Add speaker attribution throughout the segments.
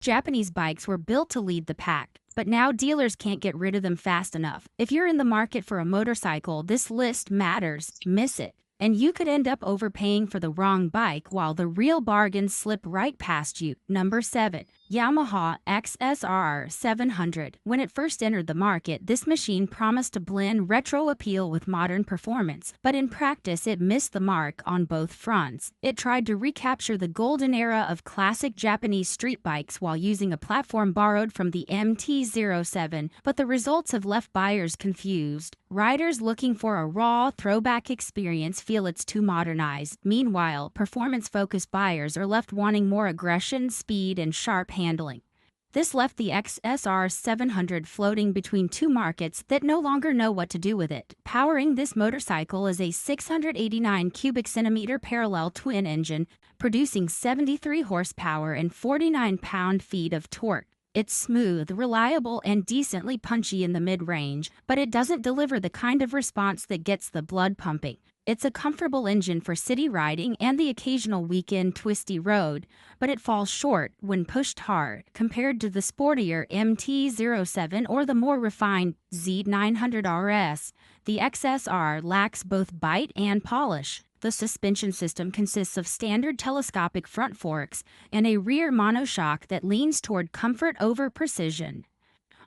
Speaker 1: Japanese bikes were built to lead the pack, but now dealers can't get rid of them fast enough. If you're in the market for a motorcycle, this list matters. Miss it, and you could end up overpaying for the wrong bike while the real bargains slip right past you. Number 7. Yamaha XSR 700. When it first entered the market, this machine promised to blend retro appeal with modern performance, but in practice it missed the mark on both fronts. It tried to recapture the golden era of classic Japanese street bikes while using a platform borrowed from the MT-07, but the results have left buyers confused. Riders looking for a raw, throwback experience feel it's too modernized. Meanwhile, performance-focused buyers are left wanting more aggression, speed, and sharp handling. This left the XSR 700 floating between two markets that no longer know what to do with it. Powering this motorcycle is a 689 cubic centimeter parallel twin engine, producing 73 horsepower and 49 pound-feet of torque. It's smooth, reliable, and decently punchy in the mid-range, but it doesn't deliver the kind of response that gets the blood pumping. It's a comfortable engine for city riding and the occasional weekend twisty road, but it falls short when pushed hard compared to the sportier MT-07 or the more refined Z900 RS. The XSR lacks both bite and polish. The suspension system consists of standard telescopic front forks and a rear monoshock that leans toward comfort over precision.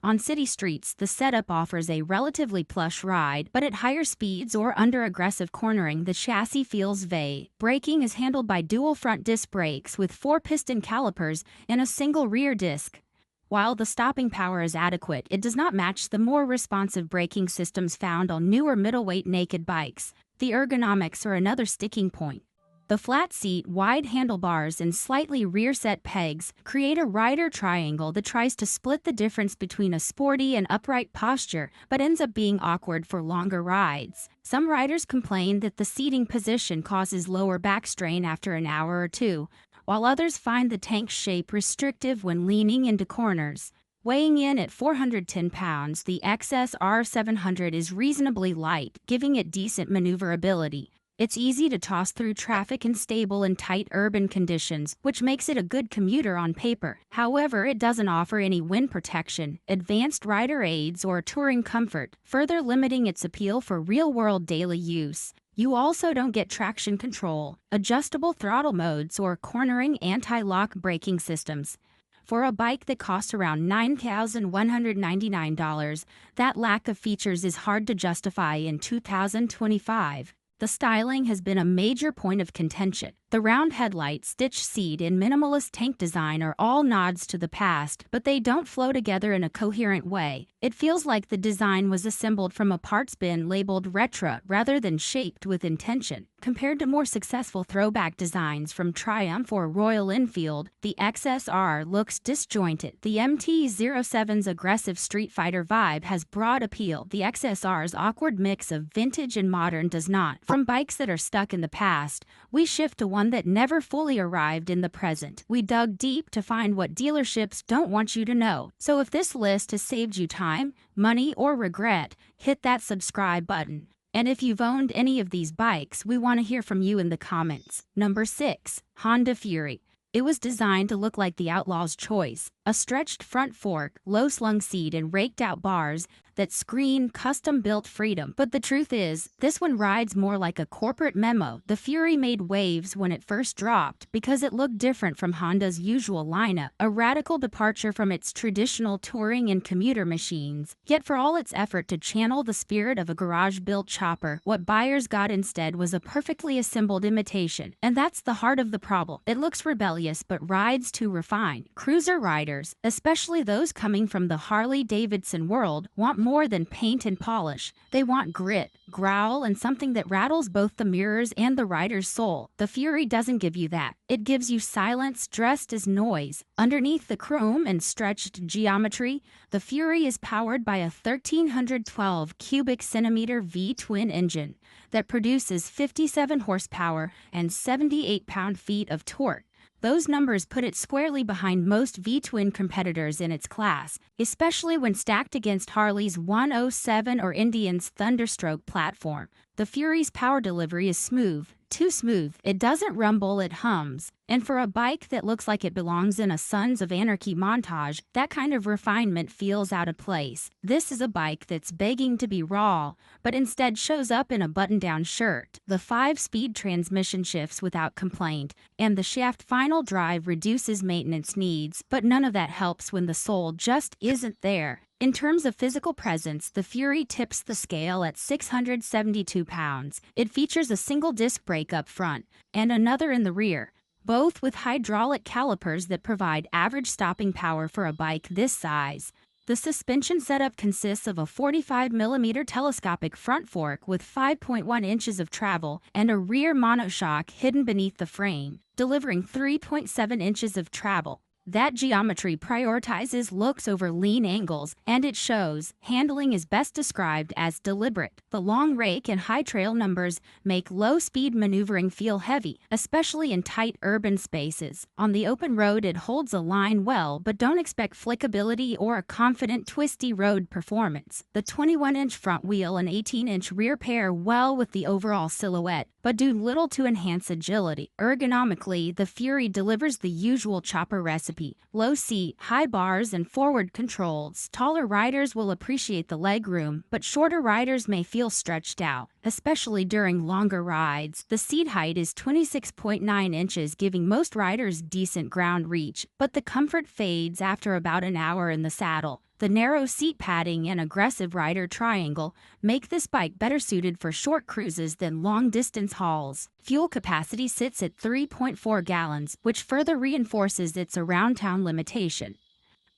Speaker 1: On city streets, the setup offers a relatively plush ride, but at higher speeds or under aggressive cornering, the chassis feels vague. Braking is handled by dual front disc brakes with 4-piston calipers and a single rear disc. While the stopping power is adequate, it does not match the more responsive braking systems found on newer middleweight naked bikes. The ergonomics are another sticking point. The flat seat, wide handlebars, and slightly rear-set pegs create a rider triangle that tries to split the difference between a sporty and upright posture, but ends up being awkward for longer rides. Some riders complain that the seating position causes lower back strain after an hour or two, while others find the tank's shape restrictive when leaning into corners. Weighing in at 410 pounds, the XSR 700 is reasonably light, giving it decent maneuverability. It's easy to toss through traffic and stable in tight urban conditions, which makes it a good commuter on paper. However, it doesn't offer any wind protection, advanced rider aids, or touring comfort, further limiting its appeal for real-world daily use. You also don't get traction control, adjustable throttle modes, or cornering anti-lock braking systems. For a bike that costs around $9,199, that lack of features is hard to justify in 2025. The styling has been a major point of contention. The round headlight, stitched seat, and minimalist tank design are all nods to the past, but they don't flow together in a coherent way. It feels like the design was assembled from a parts bin labeled retro rather than shaped with intention. Compared to more successful throwback designs from Triumph or Royal Enfield, the XSR looks disjointed. The MT-07's aggressive Street Fighter vibe has broad appeal. The XSR's awkward mix of vintage and modern does not. From bikes that are stuck in the past, we shift to one that never fully arrived in the present. We dug deep to find what dealerships don't want you to know. So if this list has saved you time, money, or regret, hit that subscribe button. And if you've owned any of these bikes, we want to hear from you in the comments. Number 6. Honda Fury. It was designed to look like the outlaw's choice. A stretched front fork, low-slung seat, and raked-out bars that scream custom-built freedom. But the truth is, this one rides more like a corporate memo. The Fury made waves when it first dropped because it looked different from Honda's usual lineup, a radical departure from its traditional touring and commuter machines. Yet for all its effort to channel the spirit of a garage-built chopper, what buyers got instead was a perfectly assembled imitation. And that's the heart of the problem. It looks rebellious but rides too refined. Cruiser riders, especially those coming from the Harley-Davidson world, want more than paint and polish. They want grit, growl, and something that rattles both the mirrors and the rider's soul. The Fury doesn't give you that. It gives you silence dressed as noise. Underneath the chrome and stretched geometry, the Fury is powered by a 1,312 cubic centimeter V-twin engine that produces 57 horsepower and 78 pound-feet of torque. Those numbers put it squarely behind most V-twin competitors in its class, especially when stacked against Harley's 107 or Indian's Thunderstroke platform. The Fury's power delivery is smooth, too smooth, it doesn't rumble, it hums. And for a bike that looks like it belongs in a Sons of Anarchy montage, that kind of refinement feels out of place. This is a bike that's begging to be raw, but instead shows up in a button-down shirt. The 5-speed transmission shifts without complaint, and the shaft final drive reduces maintenance needs, but none of that helps when the soul just isn't there. In terms of physical presence, the Fury tips the scale at 672 pounds. It features a single disc brake up front and another in the rear, both with hydraulic calipers that provide average stopping power for a bike this size. The suspension setup consists of a 45mm telescopic front fork with 5.1 inches of travel and a rear monoshock hidden beneath the frame, delivering 3.7 inches of travel. That geometry prioritizes looks over lean angles, and it shows. Handling is best described as deliberate. The long rake and high trail numbers make low-speed maneuvering feel heavy, especially in tight urban spaces. On the open road, it holds a line well, but don't expect flickability or a confident twisty road performance. The 21-inch front wheel and 18-inch rear pair well with the overall silhouette, but do little to enhance agility. Ergonomically, the Fury delivers the usual chopper recipe: low seat, high bars, and forward controls. Taller riders will appreciate the legroom, but shorter riders may feel stretched out, especially during longer rides. The seat height is 26.9 inches, giving most riders decent ground reach, but the comfort fades after about an hour in the saddle. The narrow seat padding and aggressive rider triangle make this bike better suited for short cruises than long-distance hauls. Fuel capacity sits at 3.4 gallons, which further reinforces its around-town limitation.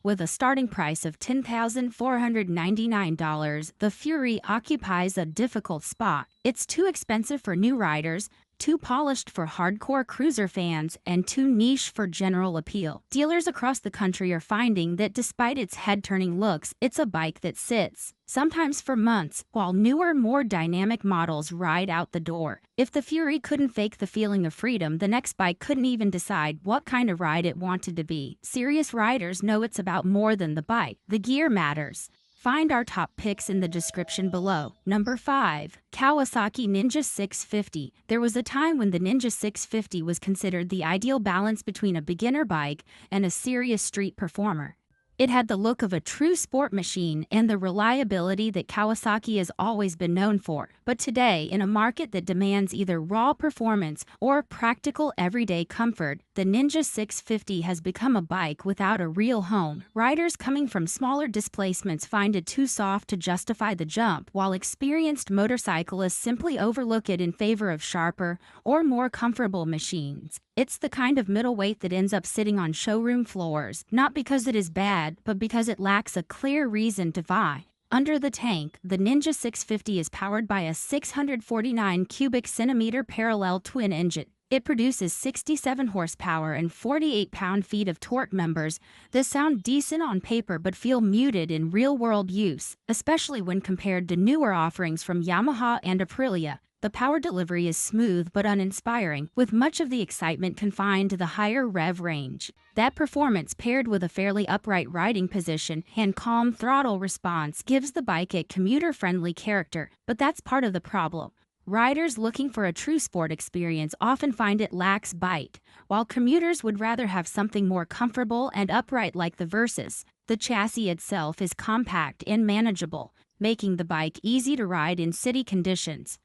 Speaker 1: With a starting price of $10,499, the Fury occupies a difficult spot. It's too expensive for new riders, too polished for hardcore cruiser fans, and too niche for general appeal. Dealers across the country are finding that despite its head-turning looks, it's a bike that sits, sometimes for months, while newer, more dynamic models ride out the door. If the Fury couldn't fake the feeling of freedom, the next bike couldn't even decide what kind of ride it wanted to be. Serious riders know it's about more than the bike. The gear matters. Find our top picks in the description below. Number 5. Kawasaki Ninja 650. There was a time when the Ninja 650 was considered the ideal balance between a beginner bike and a serious street performer. It had the look of a true sport machine and the reliability that Kawasaki has always been known for. But today, in a market that demands either raw performance or practical everyday comfort, the Ninja 650 has become a bike without a real home. Riders coming from smaller displacements find it too soft to justify the jump, while experienced motorcyclists simply overlook it in favor of sharper or more comfortable machines. It's the kind of middleweight that ends up sitting on showroom floors, not because it is bad, but because it lacks a clear reason to buy. Under the tank, the Ninja 650 is powered by a 649 cubic centimeter parallel twin engine. It produces 67 horsepower and 48 pound-feet of torque members that sound decent on paper but feel muted in real-world use, especially when compared to newer offerings from Yamaha and Aprilia. The power delivery is smooth but uninspiring, with much of the excitement confined to the higher rev range. That performance, paired with a fairly upright riding position and calm throttle response, gives the bike a commuter-friendly character, but that's part of the problem. Riders looking for a true sport experience often find it lacks bite, while commuters would rather have something more comfortable and upright like the Versys. The chassis itself is compact and manageable, making the bike easy to ride in city conditions.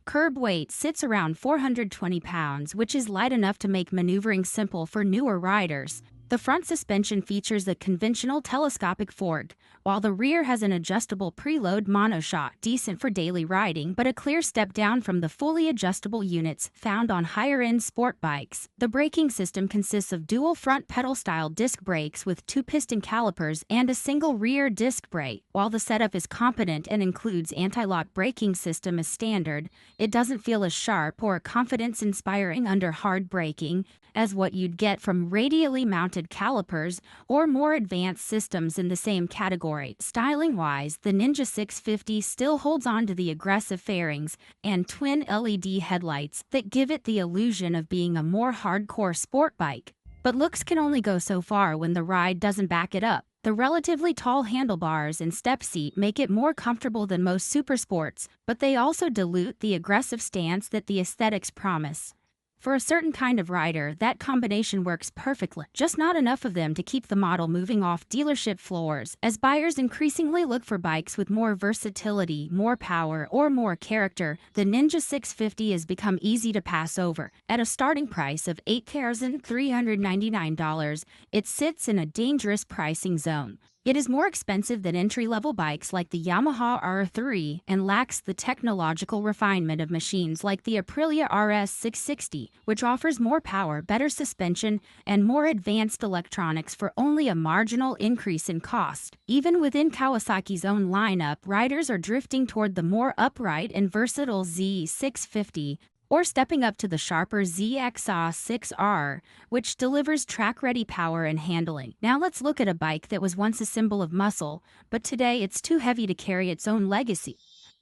Speaker 1: Curb weight sits around 420 pounds, which is light enough to make maneuvering simple for newer riders. The front suspension features a conventional telescopic fork, while the rear has an adjustable preload monoshock, decent for daily riding, but a clear step down from the fully adjustable units found on higher-end sport bikes. The braking system consists of dual front pedal-style disc brakes with 2 piston calipers and a single rear disc brake. While the setup is competent and includes anti-lock braking system as standard, it doesn't feel as sharp or confidence-inspiring under hard braking as what you'd get from radially mounted calipers or more advanced systems in the same category. Styling-wise, the Ninja 650 still holds on to the aggressive fairings and twin LED headlights that give it the illusion of being a more hardcore sport bike. But looks can only go so far when the ride doesn't back it up. The relatively tall handlebars and step seat make it more comfortable than most supersports, but they also dilute the aggressive stance that the aesthetics promise. For a certain kind of rider, that combination works perfectly, just not enough of them to keep the model moving off dealership floors. As buyers increasingly look for bikes with more versatility, more power, or more character, the Ninja 650 has become easy to pass over. At a starting price of $8,399, it sits in a dangerous pricing zone. It is more expensive than entry-level bikes like the Yamaha R3 and lacks the technological refinement of machines like the Aprilia RS 660, which offers more power, better suspension, and more advanced electronics for only a marginal increase in cost. Even within Kawasaki's own lineup, riders are drifting toward the more upright and versatile Z650, or stepping up to the sharper ZXA6R, which delivers track-ready power and handling. Now let's look at a bike that was once a symbol of muscle, but today it's too heavy to carry its own legacy.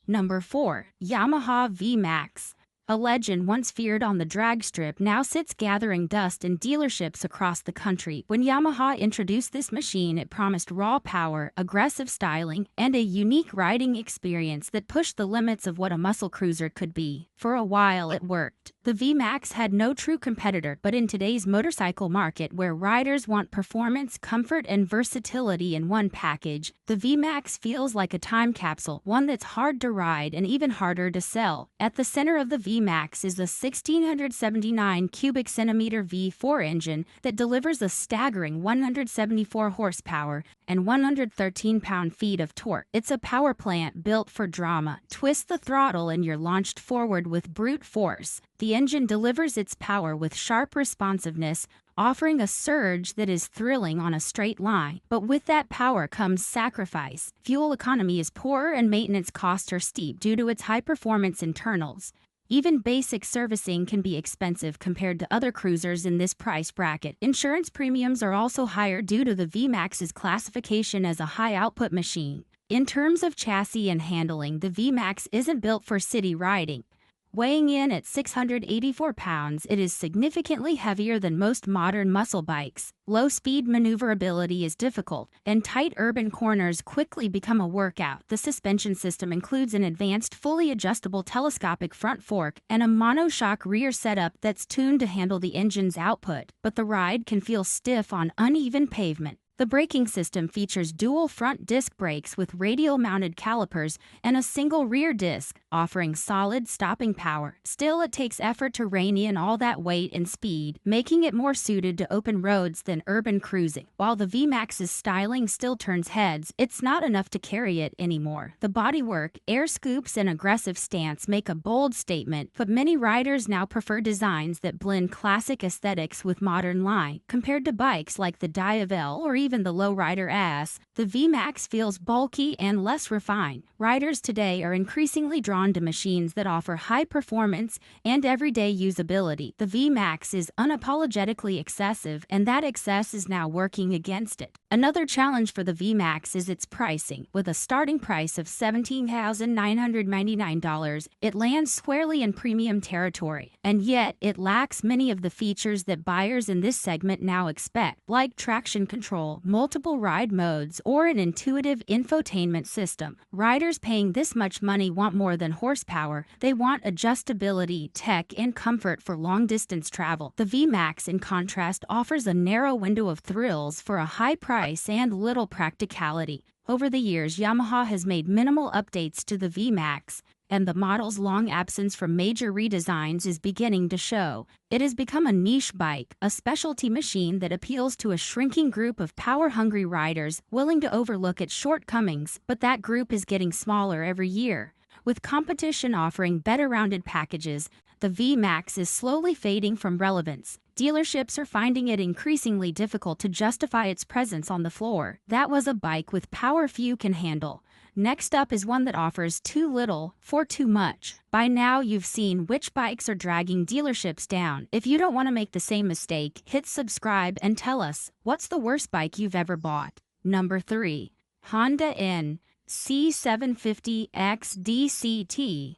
Speaker 1: Number 4. Yamaha V-Max. A legend once feared on the drag strip now sits gathering dust in dealerships across the country. When Yamaha introduced this machine, it promised raw power, aggressive styling, and a unique riding experience that pushed the limits of what a muscle cruiser could be. For a while, it worked. The V-Max had no true competitor, but in today's motorcycle market where riders want performance, comfort, and versatility in one package, the V-Max feels like a time capsule, one that's hard to ride and even harder to sell. At the center of the V-Max is the 1679 cubic centimeter V4 engine that delivers a staggering 174 horsepower and 113 pound-feet of torque. It's a power plant built for drama. Twist the throttle and you're launched forward with brute force. The engine delivers its power with sharp responsiveness, offering a surge that is thrilling on a straight line. But with that power comes sacrifice. Fuel economy is poor and maintenance costs are steep due to its high-performance internals. Even basic servicing can be expensive compared to other cruisers in this price bracket. Insurance premiums are also higher due to the V-Max's classification as a high-output machine. In terms of chassis and handling, the V-Max isn't built for city riding. Weighing in at 684 pounds, it is significantly heavier than most modern muscle bikes. Low-speed maneuverability is difficult, and tight urban corners quickly become a workout. The suspension system includes an advanced, fully adjustable telescopic front fork and a monoshock rear setup that's tuned to handle the engine's output, but the ride can feel stiff on uneven pavement. The braking system features dual front disc brakes with radial-mounted calipers and a single rear disc, offering solid stopping power. Still, it takes effort to rein in all that weight and speed, making it more suited to open roads than urban cruising. While the V-Max's styling still turns heads, it's not enough to carry it anymore. The bodywork, air scoops, and aggressive stance make a bold statement, but many riders now prefer designs that blend classic aesthetics with modern line. Compared to bikes like the Diavel or even the lowrider S, the V-Max feels bulky and less refined. Riders today are increasingly drawn to machines that offer high performance and everyday usability. The V-Max is unapologetically excessive, and that excess is now working against it. Another challenge for the V-Max is its pricing. With a starting price of $17,999, it lands squarely in premium territory, and yet it lacks many of the features that buyers in this segment now expect, like traction control, multiple ride modes, or an intuitive infotainment system. Riders paying this much money want more than horsepower. They want adjustability, tech, and comfort for long-distance travel. The V-Max, in contrast, offers a narrow window of thrills for a high price and little practicality. Over the years, Yamaha has made minimal updates to the V-Max, and the model's long absence from major redesigns is beginning to show. It has become a niche bike, a specialty machine that appeals to a shrinking group of power-hungry riders willing to overlook its shortcomings, but that group is getting smaller every year. With competition offering better rounded packages, the V-Max is slowly fading from relevance. Dealerships are finding it increasingly difficult to justify its presence on the floor. That was a bike with power few can handle. Next up is one that offers too little for too much. By now, you've seen which bikes are dragging dealerships down. If you don't want to make the same mistake, hit subscribe and tell us, what's the worst bike you've ever bought? Number 3. Honda N C750X DCT.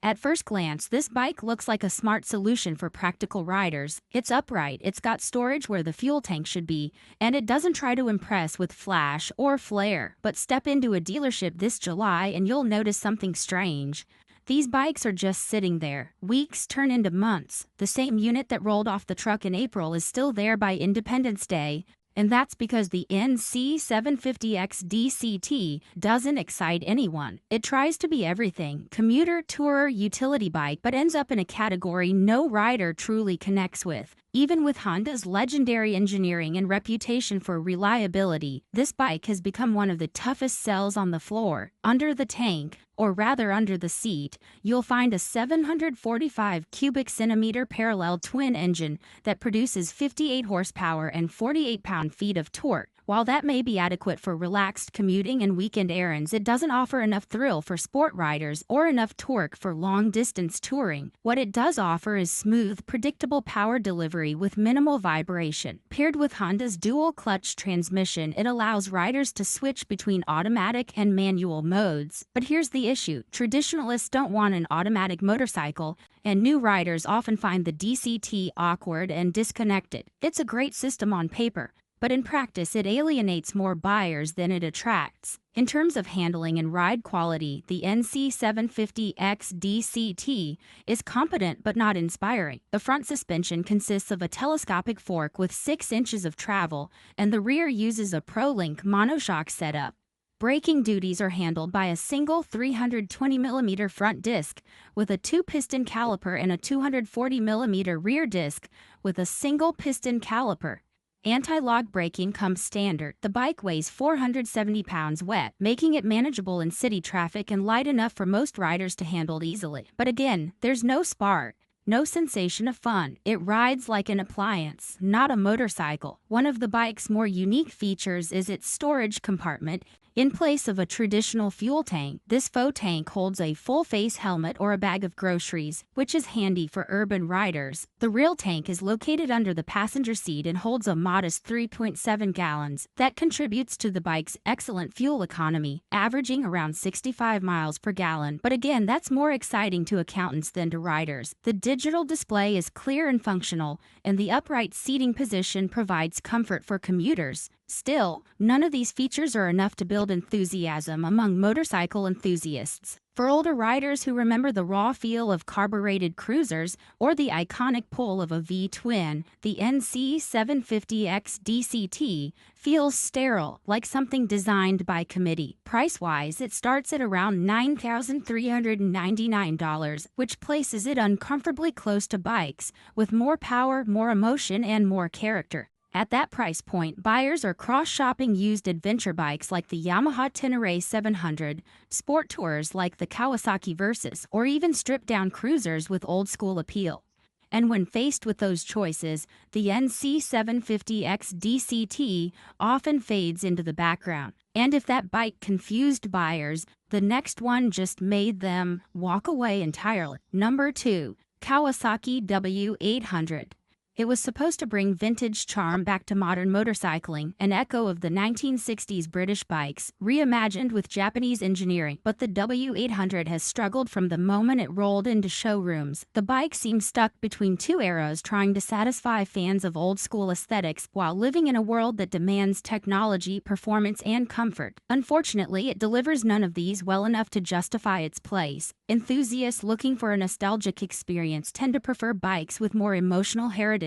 Speaker 1: At first glance, this bike looks like a smart solution for practical riders. It's upright, it's got storage where the fuel tank should be, and it doesn't try to impress with flash or flair. But step into a dealership this July and you'll notice something strange. These bikes are just sitting there. Weeks turn into months. The same unit that rolled off the truck in April is still there by Independence Day. And that's because the NC750X DCT doesn't excite anyone. It tries to be everything, commuter, tourer, utility bike, but ends up in a category no rider truly connects with. Even with Honda's legendary engineering and reputation for reliability, this bike has become one of the toughest sells on the floor. Under the tank, or rather under the seat, you'll find a 745 cubic centimeter parallel twin engine that produces 58 horsepower and 48 pound-feet of torque. While that may be adequate for relaxed commuting and weekend errands, it doesn't offer enough thrill for sport riders or enough torque for long-distance touring. What it does offer is smooth, predictable power delivery with minimal vibration. Paired with Honda's dual-clutch transmission, it allows riders to switch between automatic and manual modes. But here's the issue. Traditionalists don't want an automatic motorcycle, and new riders often find the DCT awkward and disconnected. It's a great system on paper, but in practice it alienates more buyers than it attracts. In terms of handling and ride quality, the NC750X DCT is competent but not inspiring. The front suspension consists of a telescopic fork with 6 inches of travel, and the rear uses a ProLink monoshock setup. Braking duties are handled by a single 320mm front disc with a 2-piston caliper and a 240mm rear disc with a single piston caliper. Anti-lock braking comes standard. The bike weighs 470 pounds wet, making it manageable in city traffic and light enough for most riders to handle easily. But again, there's no spark, no sensation of fun. It rides like an appliance, not a motorcycle. One of the bike's more unique features is its storage compartment. In place of a traditional fuel tank, this faux tank holds a full-face helmet or a bag of groceries, which is handy for urban riders. The real tank is located under the passenger seat and holds a modest 3.7 gallons. That contributes to the bike's excellent fuel economy, averaging around 65 miles per gallon. But again, that's more exciting to accountants than to riders. The digital display is clear and functional, and the upright seating position provides comfort for commuters. Still, none of these features are enough to build enthusiasm among motorcycle enthusiasts. For older riders who remember the raw feel of carbureted cruisers or the iconic pull of a V-twin, the NC750X DCT feels sterile, like something designed by committee. Price-wise, it starts at around $9,399, which places it uncomfortably close to bikes with more power, more emotion, and more character. At that price point, buyers are cross-shopping used adventure bikes like the Yamaha Tenere 700, sport tours like the Kawasaki Versys, or even stripped-down cruisers with old-school appeal. And when faced with those choices, the NC750X DCT often fades into the background. And if that bike confused buyers, the next one just made them walk away entirely. Number 2. Kawasaki W800. It was supposed to bring vintage charm back to modern motorcycling, an echo of the 1960s British bikes, reimagined with Japanese engineering. But the W800 has struggled from the moment it rolled into showrooms. The bike seems stuck between two eras, trying to satisfy fans of old-school aesthetics while living in a world that demands technology, performance, and comfort. Unfortunately, it delivers none of these well enough to justify its place. Enthusiasts looking for a nostalgic experience tend to prefer bikes with more emotional heritage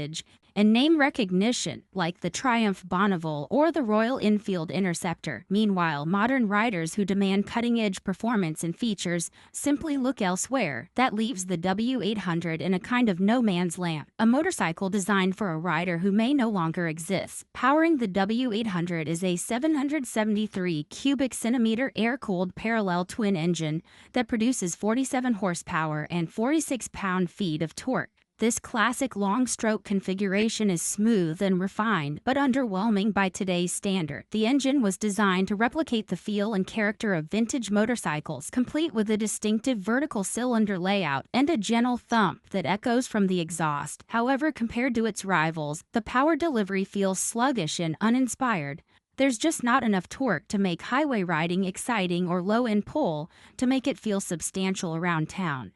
Speaker 1: and name recognition, like the Triumph Bonneville or the Royal Enfield Interceptor. Meanwhile, modern riders who demand cutting-edge performance and features simply look elsewhere. That leaves the W800 in a kind of no-man's land, a motorcycle designed for a rider who may no longer exist. Powering the W800 is a 773 cubic centimeter air-cooled parallel twin engine that produces 47 horsepower and 46 pound-feet of torque. This classic long-stroke configuration is smooth and refined, but underwhelming by today's standard. The engine was designed to replicate the feel and character of vintage motorcycles, complete with a distinctive vertical cylinder layout and a gentle thump that echoes from the exhaust. However, compared to its rivals, the power delivery feels sluggish and uninspired. There's just not enough torque to make highway riding exciting or low-end pull to make it feel substantial around town.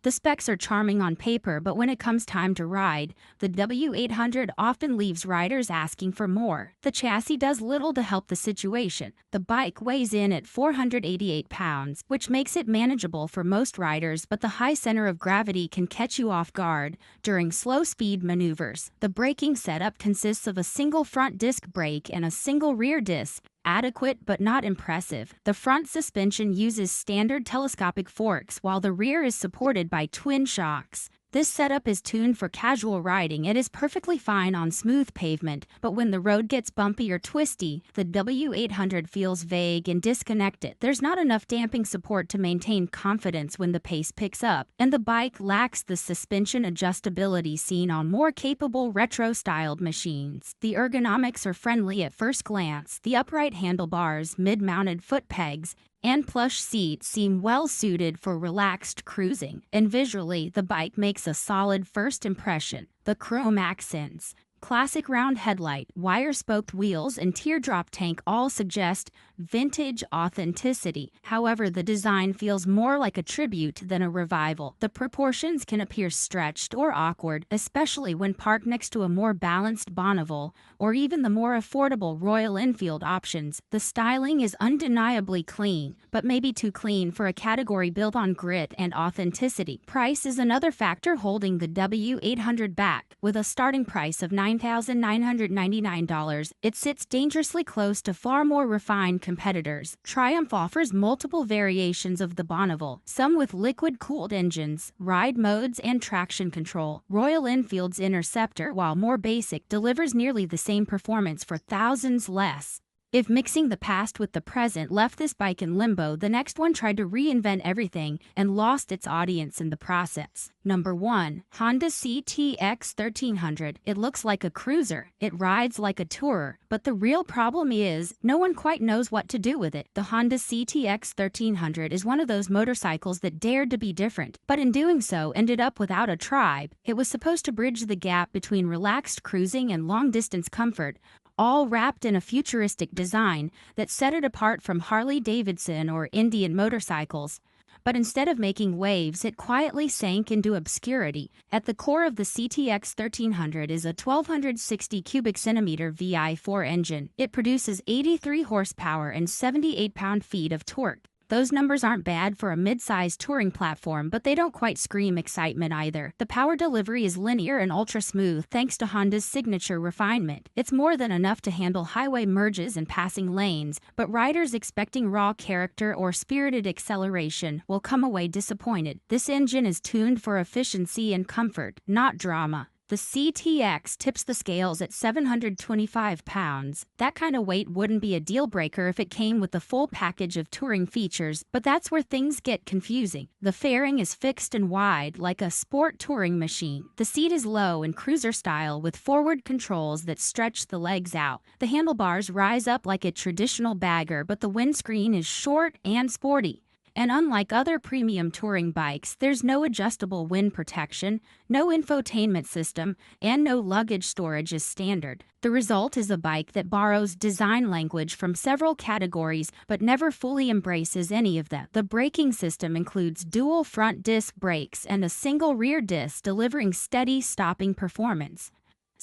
Speaker 1: The specs are charming on paper, but when it comes time to ride, the W800 often leaves riders asking for more. The chassis does little to help the situation. The bike weighs in at 488 pounds, which makes it manageable for most riders, but the high center of gravity can catch you off guard during slow-speed maneuvers. The braking setup consists of a single front disc brake and a single rear disc. Adequate but not impressive. The front suspension uses standard telescopic forks while the rear is supported by twin shocks. This setup is tuned for casual riding. It is perfectly fine on smooth pavement, but when the road gets bumpy or twisty, the W800 feels vague and disconnected. There's not enough damping support to maintain confidence when the pace picks up, and the bike lacks the suspension adjustability seen on more capable retro-styled machines. The ergonomics are friendly at first glance. The upright handlebars, mid-mounted foot pegs, and plush seats seem well suited for relaxed cruising, and visually, the bike makes a solid first impression. The chrome accents, classic round headlight, wire-spoked wheels, and teardrop tank all suggest vintage authenticity. However, the design feels more like a tribute than a revival. The proportions can appear stretched or awkward, especially when parked next to a more balanced Bonneville or even the more affordable Royal Enfield options. The styling is undeniably clean, but maybe too clean for a category built on grit and authenticity. Price is another factor holding the W800 back. With a starting price of $9,999, it sits dangerously close to far more refined competitors. Triumph offers multiple variations of the Bonneville, some with liquid-cooled engines, ride modes, and traction control. Royal Enfield's Interceptor, while more basic, delivers nearly the same performance for thousands less. If mixing the past with the present left this bike in limbo, the next one tried to reinvent everything and lost its audience in the process. Number 1. Honda CTX 1300. It looks like a cruiser. It rides like a tourer. But the real problem is, no one quite knows what to do with it. The Honda CTX 1300 is one of those motorcycles that dared to be different, but in doing so ended up without a tribe. It was supposed to bridge the gap between relaxed cruising and long-distance comfort, all wrapped in a futuristic design that set it apart from Harley-Davidson or Indian motorcycles. But instead of making waves, it quietly sank into obscurity. At the core of the CTX 1300 is a 1260 cubic centimeter VI4 engine. It produces 83 horsepower and 78 pound-feet of torque. Those numbers aren't bad for a mid-sized touring platform, but they don't quite scream excitement either. The power delivery is linear and ultra-smooth thanks to Honda's signature refinement. It's more than enough to handle highway merges and passing lanes, but riders expecting raw character or spirited acceleration will come away disappointed. This engine is tuned for efficiency and comfort, not drama. The CTX tips the scales at 725 pounds. That kind of weight wouldn't be a deal breaker if it came with the full package of touring features, but that's where things get confusing. The fairing is fixed and wide, like a sport touring machine. The seat is low and cruiser style with forward controls that stretch the legs out. The handlebars rise up like a traditional bagger, but the windscreen is short and sporty. And unlike other premium touring bikes, there's no adjustable wind protection, no infotainment system, and no luggage storage as standard. The result is a bike that borrows design language from several categories but never fully embraces any of them. The braking system includes dual front disc brakes and a single rear disc, delivering steady stopping performance.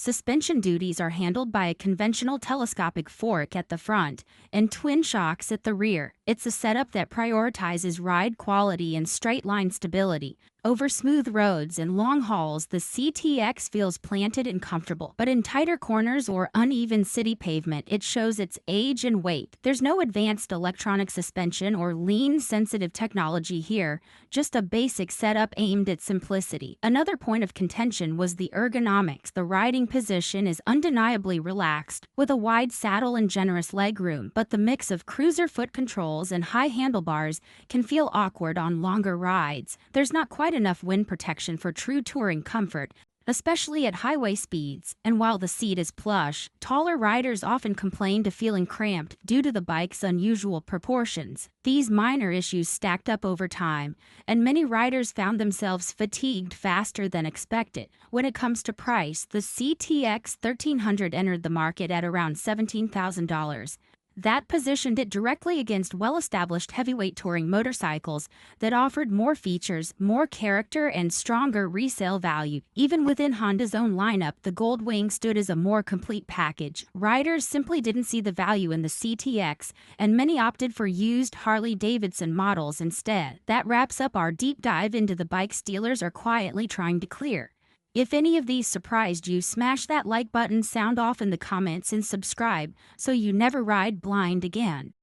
Speaker 1: Suspension duties are handled by a conventional telescopic fork at the front and twin shocks at the rear. It's a setup that prioritizes ride quality and straight-line stability. Over smooth roads and long hauls, the CTX feels planted and comfortable, but in tighter corners or uneven city pavement, it shows its age and weight. There's no advanced electronic suspension or lean-sensitive technology here, just a basic setup aimed at simplicity. Another point of contention was the ergonomics. The riding position is undeniably relaxed, with a wide saddle and generous legroom, but the mix of cruiser foot controls and high handlebars can feel awkward on longer rides. There's not quite enough wind protection for true touring comfort, especially at highway speeds. And while the seat is plush, taller riders often complain to feeling cramped due to the bike's unusual proportions. These minor issues stacked up over time, and many riders found themselves fatigued faster than expected. When it comes to price, the CTX 1300 entered the market at around $17,000. That positioned it directly against well-established heavyweight touring motorcycles that offered more features, more character, and stronger resale value. Even within Honda's own lineup, the Goldwing stood as a more complete package. Riders simply didn't see the value in the CTX, and many opted for used Harley-Davidson models instead. That wraps up our deep dive into the bikes dealers are quietly trying to clear. If any of these surprised you, smash that like button, sound off in the comments, and subscribe so you never ride blind again.